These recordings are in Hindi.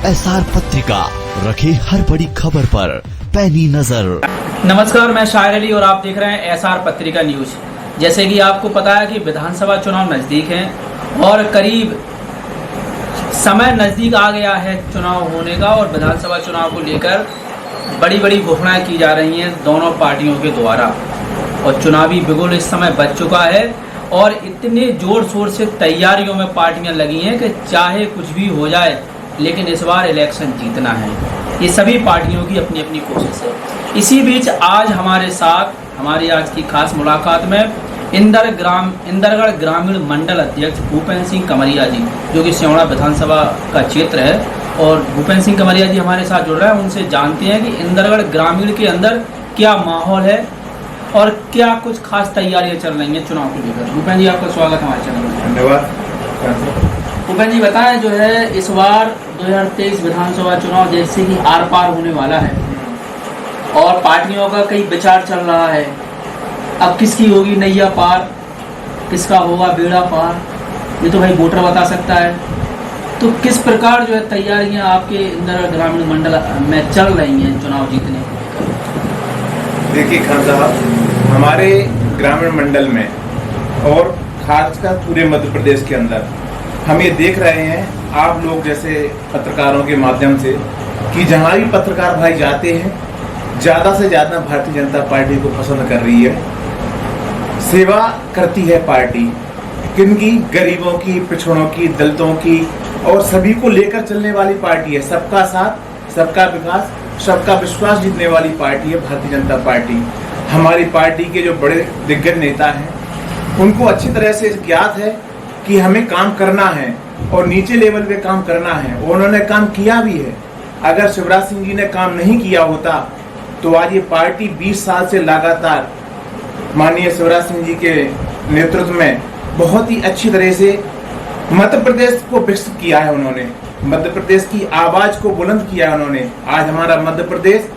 एसआर पत्रिका रखे हर बड़ी खबर पर पैनी नजर। नमस्कार, मैं शायर अली और आप देख रहे हैं एसआर पत्रिका न्यूज। जैसे कि आपको पता है कि विधानसभा चुनाव नजदीक हैं और करीब समय नजदीक आ गया है चुनाव होने का, और विधानसभा चुनाव को लेकर बड़ी बड़ी घोषणाएं की जा रही हैं दोनों पार्टियों के द्वारा, और चुनावी बिगुल इस समय बज चुका है और इतने जोर शोर से तैयारियों में पार्टियां लगी हैं कि चाहे कुछ भी हो जाए लेकिन इस बार इलेक्शन जीतना है। ये सभी पार्टियों की अपनी अपनी कोशिश है। इसी बीच आज हमारे साथ हमारी आज की खास मुलाकात में इंदरगढ़ ग्रामीण मंडल अध्यक्ष भूपेंद्र सिंह कमरिया जी, जो कि सियोड़ा विधानसभा का क्षेत्र है, और भूपेंद्र सिंह कमरिया जी हमारे साथ जुड़ रहे हैं। उनसे जानते हैं कि इंदरगढ़ ग्रामीण के अंदर क्या माहौल है और क्या कुछ खास तैयारियां चल रही हैं चुनाव को लेकर। भूपेंद्र जी, आपका स्वागत हमारे चैनल में। धन्यवाद। भूपेंद्र जी बताएं, जो है इस बार 2023 विधानसभा चुनाव जैसे कि आर पार होने वाला है और पार्टियों का कई विचार चल रहा है, अब किसकी होगी नैया पार, किसका होगा बेड़ा पार, ये तो भाई वोटर बता सकता है। तो किस प्रकार जो है तैयारियां आपके इंदरगढ़ ग्रामीण मंडल में चल रही हैं चुनाव जीतने को? देखिए खान साहब, हमारे ग्रामीण मंडल में और खासकर पूरे मध्य प्रदेश के अंदर हम ये देख रहे हैं, आप लोग जैसे पत्रकारों के माध्यम से, कि जहाँ भी पत्रकार भाई जाते हैं ज़्यादा से ज़्यादा भारतीय जनता पार्टी को पसंद कर रही है। सेवा करती है पार्टी, किनकी? गरीबों की, पिछड़ों की, दलितों की, और सभी को लेकर चलने वाली पार्टी है। सबका साथ, सबका विकास, सबका विश्वास जीतने वाली पार्टी है भारतीय जनता पार्टी। हमारी पार्टी के जो बड़े दिग्गज नेता हैं उनको अच्छी तरह से ज्ञात है कि हमें काम करना है और नीचे लेवल पे काम करना है, और उन्होंने काम किया भी है। अगर शिवराज सिंह जी ने काम नहीं किया होता तो आज ये पार्टी 20 साल से लगातार माननीय शिवराज सिंह जी के नेतृत्व में बहुत ही अच्छी तरह से मध्य प्रदेश को विकसित किया है। उन्होंने मध्य प्रदेश की आवाज को बुलंद किया है उन्होंने। आज हमारा मध्य प्रदेश,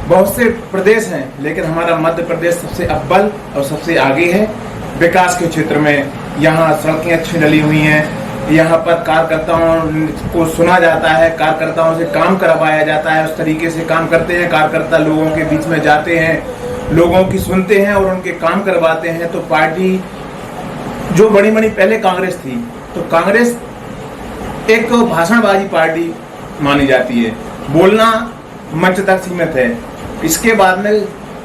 बहुत से प्रदेश हैं लेकिन हमारा मध्य प्रदेश सबसे अव्वल और सबसे आगे है विकास के क्षेत्र में। यहाँ सड़कें अच्छी डली हुई हैं, यहाँ पर कार्यकर्ताओं को सुना जाता है, कार्यकर्ताओं से काम करवाया जाता है, उस तरीके से काम करते हैं। कार्यकर्ता लोगों के बीच में जाते हैं, लोगों की सुनते हैं और उनके काम करवाते हैं। तो पार्टी जो बड़ी पहले कांग्रेस थी, तो कांग्रेस एक भाषणबाजी पार्टी मानी जाती है, बोलना मंच तक सीमित है, इसके बाद में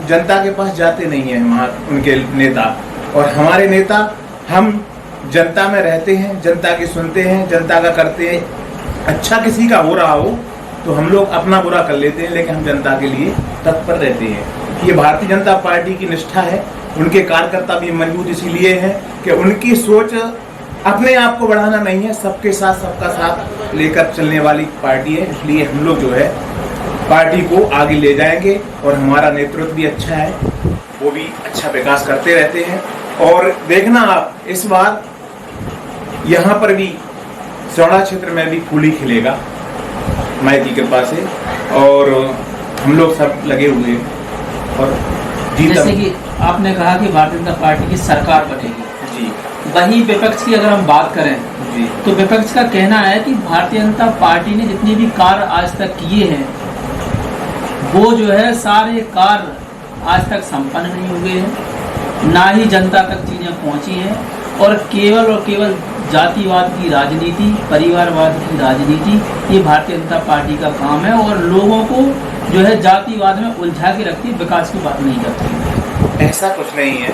जनता के पास जाते नहीं है वहाँ उनके नेता। और हमारे नेता, हम जनता में रहते हैं, जनता की सुनते हैं, जनता का करते हैं। अच्छा किसी का हो रहा हो तो हम लोग अपना बुरा कर लेते हैं, लेकिन हम जनता के लिए तत्पर रहते हैं। ये भारतीय जनता पार्टी की निष्ठा है। उनके कार्यकर्ता भी मजबूत इसीलिए हैं कि उनकी सोच अपने आप को बढ़ाना नहीं है, सबके साथ, सबका साथ लेकर चलने वाली पार्टी है। इसलिए हम लोग जो है पार्टी को आगे ले जाएंगे, और हमारा नेतृत्व भी अच्छा है, वो भी अच्छा विकास करते रहते हैं। और देखना आप, इस बार यहाँ पर भी सियोड़ा क्षेत्र में भी फूल ही खिलेगा माई की कृपा से, और हम लोग सब लगे हुए हैं। और जैसे कि आपने कहा कि भारतीय जनता पार्टी की सरकार बनेगी जी, वही विपक्ष की अगर हम बात करें जी, तो विपक्ष का कहना है कि भारतीय जनता पार्टी ने जितने भी कार्य आज तक किए हैं वो जो है सारे कार्य आज तक संपन्न नहीं हुए हैं, ना ही जनता तक चीजें पहुंची हैं, और केवल जातिवाद की राजनीति, परिवारवाद की राजनीति, ये भारतीय जनता पार्टी का काम है, और लोगों को जो है जातिवाद में उलझा के रखती है, विकास की बात नहीं करती। ऐसा कुछ नहीं है।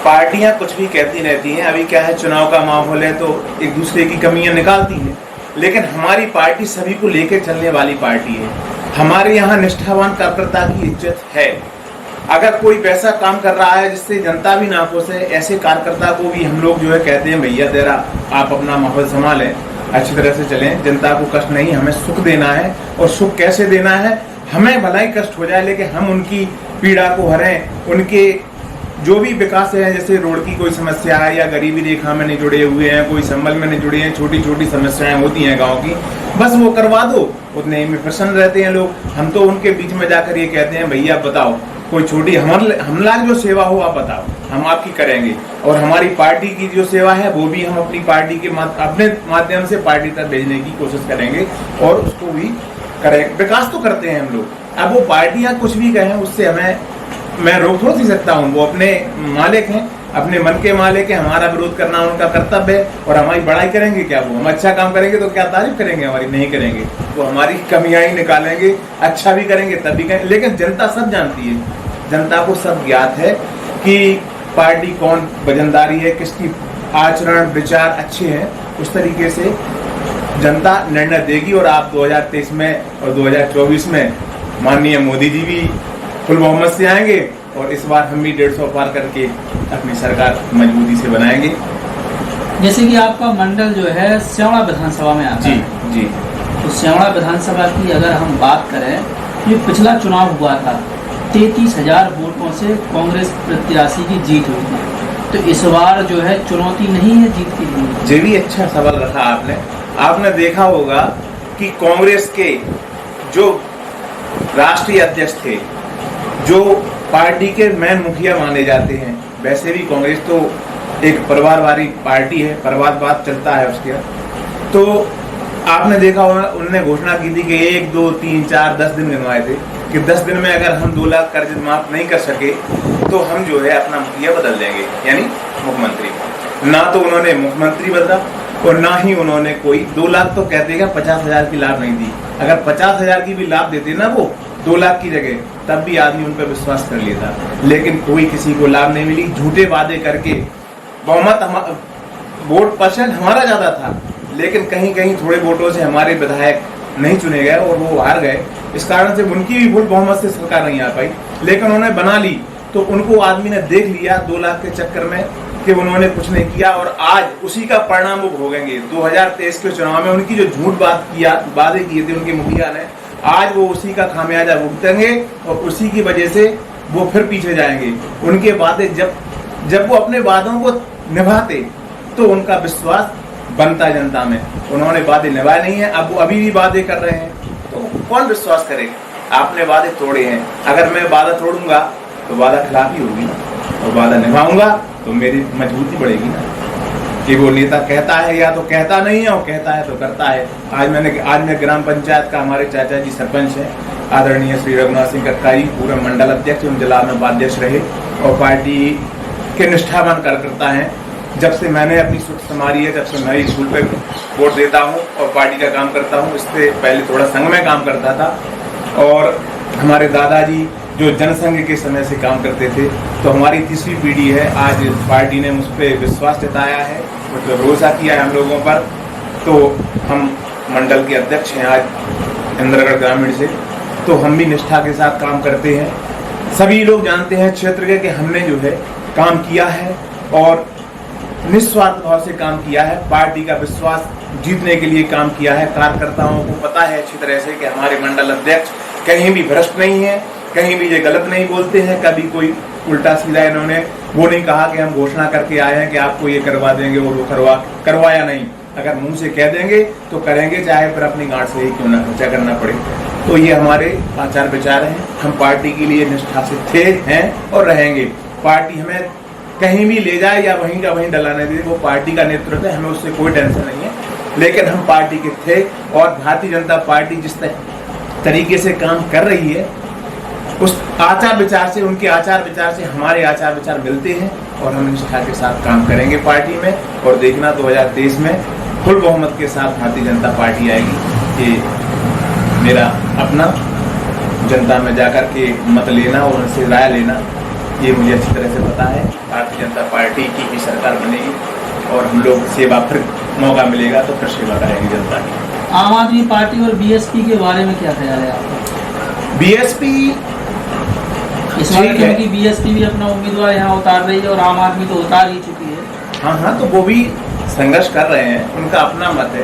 पार्टियां कुछ भी कहती रहती हैं। अभी क्या है, चुनाव का माहौल है तो एक दूसरे की कमियां निकालती है, लेकिन हमारी पार्टी सभी को लेकर चलने वाली पार्टी है। हमारे यहाँ निष्ठावान कार्यकर्ता की इज्जत है। अगर कोई वैसा काम कर रहा है जिससे जनता भी नाखुश है, ऐसे कार्यकर्ता को भी हम लोग जो है कहते हैं, भैया तेरा आप अपना माहौल संभालें, अच्छी तरह से चलें, जनता को कष्ट नहीं, हमें सुख देना है। और सुख कैसे देना है? हमें भला ही कष्ट हो जाए लेकिन हम उनकी पीड़ा को हरें। उनके जो भी विकास है, जैसे रोड की कोई समस्या है या गरीबी रेखा में नहीं जुड़े हुए हैं, कोई संबल में नहीं जुड़े हैं, छोटी छोटी समस्याएं होती हैं गांव की, बस वो करवा दो, उतने में प्रसन्न रहते हैं लोग। हम तो उनके बीच में जाकर ये कहते हैं, भैया बताओ कोई छोटी हमला जो सेवा हो आप बताओ, हम आपकी करेंगे। और हमारी पार्टी की जो सेवा है वो भी हम अपनी पार्टी के अपने माध्यम से पार्टी तक भेजने की कोशिश करेंगे और उसको भी करेंगे। विकास तो करते हैं हम लोग। अब वो पार्टियां कुछ भी कहें उससे मैं रोक थोड़ी नहीं सकता हूँ। वो अपने मालिक हैं, अपने मन के मालिक हैं। हमारा विरोध करना उनका कर्तव्य है। और हमारी बड़ाई करेंगे क्या? वो हम अच्छा काम करेंगे तो क्या तारीफ करेंगे हमारी? नहीं करेंगे। वो हमारी कमियां ही निकालेंगे, अच्छा भी करेंगे तब भी करेंगे। लेकिन जनता सब जानती है, जनता को सब ज्ञात है कि पार्टी कौन वजनदारी है, किसकी आचरण विचार अच्छे हैं। उस तरीके से जनता निर्णय देगी। और आप 2023 में और 2024 में माननीय मोदी जी भी फुल बहुमत से आएंगे और इस बार हम भी 150 पार करके अपनी सरकार मजबूती से बनाएंगे। जैसे कि आपका मंडल जो है स्यावड़ा विधानसभा में आता है। जी। तो स्यावड़ा विधानसभा की अगर हम बात करें, ये पिछला चुनाव हुआ था, 33,000 वोटों से कांग्रेस प्रत्याशी की जीत हुई थी। तो इस बार जो है चुनौती नहीं है जीत के लिए? ये भी अच्छा सवाल रखा आपने देखा होगा कि कांग्रेस के जो राष्ट्रीय अध्यक्ष थे, जो पार्टी के मेन मुखिया माने जाते हैं, वैसे भी कांग्रेस तो एक परिवारवादी पार्टी है, परिवारवाद चलता है उसके। तो आपने देखा होगा उन्होंने घोषणा की थी कि 1, 2, 3, 4, 10 दिन गिनवाए थे कि 10 दिन में अगर हम 2 लाख कर्ज माफ नहीं कर सके तो हम जो है अपना मुखिया बदल देंगे, यानी मुख्यमंत्री। ना तो उन्होंने मुख्यमंत्री बदला और ना ही उन्होंने कोई 2 लाख तो कहते हैं 50,000 की लाभ नहीं दी। अगर 50,000 की भी लाभ देते ना वो 2 लाख की जगह, तब भी आदमी उन पर विश्वास कर लेता। लेकिन कोई किसी को लाभ नहीं मिली। झूठे वादे करके बहुमत वोट परसेंट हमारा ज्यादा था, लेकिन कहीं कहीं थोड़े वोटों से हमारे विधायक नहीं चुने गए और वो हार गए। इस कारण से उनकी भी फुल बहुमत से सरकार नहीं आ पाई। लेकिन उन्होंने बना ली तो उनको आदमी ने देख लिया 2 लाख के चक्कर में कि उन्होंने कुछ नहीं किया। और आज उसी का परिणाम वो भोगेंगे। 2023 के चुनाव में उनकी जो झूठ वादे किए थे उनके मुखिया ने, आज वो उसी का खामियाजा भुगतेंगे और उसी की वजह से वो फिर पीछे जाएंगे। उनके वादे जब वो अपने वादों को निभाते तो उनका विश्वास बनता जनता में। उन्होंने वादे निभाए नहीं है, अब वो अभी भी वादे कर रहे हैं, तो कौन विश्वास करे? आपने वादे तोड़े हैं। अगर मैं वादा तोड़ूंगा तो वादा खिलाफी होगी और वादा निभाऊंगा तो मेरी मजबूती बढ़ेगी ना। कि वो नेता कहता है या तो कहता नहीं है और कहता है तो करता है। आज मैं ग्राम पंचायत का, हमारे चाचा जी सरपंच हैं आदरणीय श्री रघुनाथ सिंह कटकाई, पूरे मंडल अध्यक्ष एवं जिला में उपाध्यक्ष रहे और पार्टी के निष्ठावान कार्यकर्ता हैं। जब से मैंने अपनी सुख संभाली है, जब से मैं स्कूल पे वोट देता हूँ और पार्टी का काम करता हूँ। इससे पहले थोड़ा संघ में काम करता था और हमारे दादाजी जो जनसंघ के समय से काम करते थे। तो हमारी तीसरी पीढ़ी है। आज पार्टी ने मुझ पर विश्वास जताया है, मतलब भरोसा किया है हम लोगों पर। तो हम मंडल के अध्यक्ष हैं आज इंद्रगढ़ ग्रामीण से, तो हम भी निष्ठा के साथ काम करते हैं। सभी लोग जानते हैं क्षेत्र के कि हमने जो है काम किया है और निस्वार्थ भाव से काम किया है। पार्टी का विश्वास जीतने के लिए काम किया है। कार्यकर्ताओं को पता है अच्छी तरह से कि हमारे मंडल अध्यक्ष कहीं भी भ्रष्ट नहीं है, कहीं भी ये गलत नहीं बोलते हैं। कभी कोई उल्टा सीधा इन्होंने वो नहीं कहा कि हम घोषणा करके आए हैं कि आपको ये करवा देंगे और वो करवाया नहीं। अगर मुंह से कह देंगे तो करेंगे, चाहे फिर अपनी गांठ से ही क्यों ना खर्चा करना पड़े। तो ये हमारे आचार विचार हैं। हम पार्टी के लिए निष्ठा से थे, हैं और रहेंगे। पार्टी हमें कहीं भी ले जाए या वहीं का वहीं डलाने दे, वो पार्टी का नेतृत्व है, हमें उससे कोई टेंशन नहीं है। लेकिन हम पार्टी के थे और भारतीय जनता पार्टी जिस तरीके से काम कर रही है उस आचार विचार से, उनके आचार विचार से हमारे आचार विचार मिलते हैं और हम निष्ठा के साथ काम करेंगे पार्टी में। और देखना 2023 में फुल बहुमत के साथ भारतीय जनता पार्टी आएगी। ये मेरा अपना जनता में जाकर के मत लेना और उनसे राय लेना, ये मुझे अच्छी तरह से पता है। भारतीय जनता पार्टी की ही सरकार बनेगी और हम लोग सेवा, फिर मौका मिलेगा तो फिर सेवा करेंगे जनता की। आम आदमी पार्टी और बीएसपी के बारे में क्या ख्याल है आपका? बीएसपी इस बार क्योंकि बीएसपी भी अपना उम्मीदवार यहाँ उतार रही है और आम आदमी तो उतार ही चुकी है। हाँ, तो वो भी संघर्ष कर रहे हैं, उनका अपना मत है,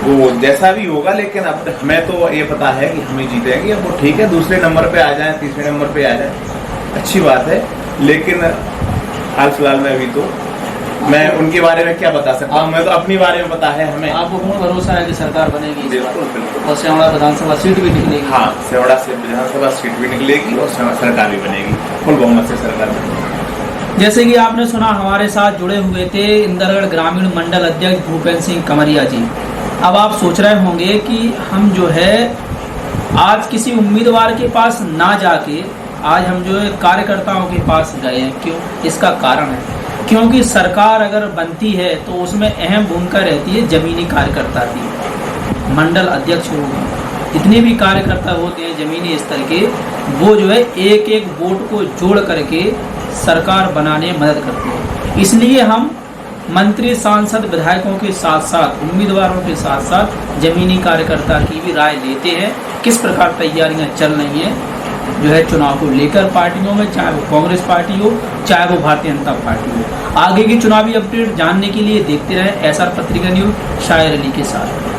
वो जैसा भी होगा। लेकिन अब हमें तो ये पता है कि हमें जीतेंगे। अब वो ठीक है, दूसरे नंबर पे आ जाए, तीसरे नंबर पे आ जाए, अच्छी बात है। लेकिन हाल फिलहाल में अभी तो मैं उनके बारे में क्या बता सकता हूँ, मैं तो अपनी बारे में पता है हमें। आपको पूर्ण भरोसा है कि सरकार बनेगी इस बार? बिल्कुल बिल्कुल। और सेवड़ा विधानसभा सीट भी निकलेगी? हाँ, सेवड़ा से विधानसभा सीट भी निकलेगी और सरकार भी बनेगी, फुल बहुमत से सरकार बनेगी। जैसे कि आपने सुना, हमारे साथ जुड़े हुए थे इंदरगढ़ ग्रामीण मंडल अध्यक्ष भूपेंद्र सिंह कमरिया जी। अब आप सोच रहे होंगे कि हम जो है आज किसी उम्मीदवार के पास ना जाके आज हम जो है कार्यकर्ताओं के पास गए हैं। क्यों? इसका कारण है क्योंकि सरकार अगर बनती है तो उसमें अहम भूमिका रहती है जमीनी कार्यकर्ता की। मंडल अध्यक्ष होगा, जितने भी कार्यकर्ता होते हैं जमीनी स्तर के, वो जो है एक एक वोट को जोड़ करके सरकार बनाने में मदद करते हैं। इसलिए हम मंत्री, सांसद, विधायकों के साथ साथ उम्मीदवारों के साथ साथ जमीनी कार्यकर्ता की भी राय लेते हैं। किस प्रकार तैयारियां चल रही हैं जो है चुनाव को लेकर पार्टियों में, चाहे वो कांग्रेस पार्टी हो चाहे वो भारतीय जनता पार्टी हो। आगे की चुनावी अपडेट जानने के लिए देखते रहें एसआर पत्रिका न्यूज शायर अली के साथ।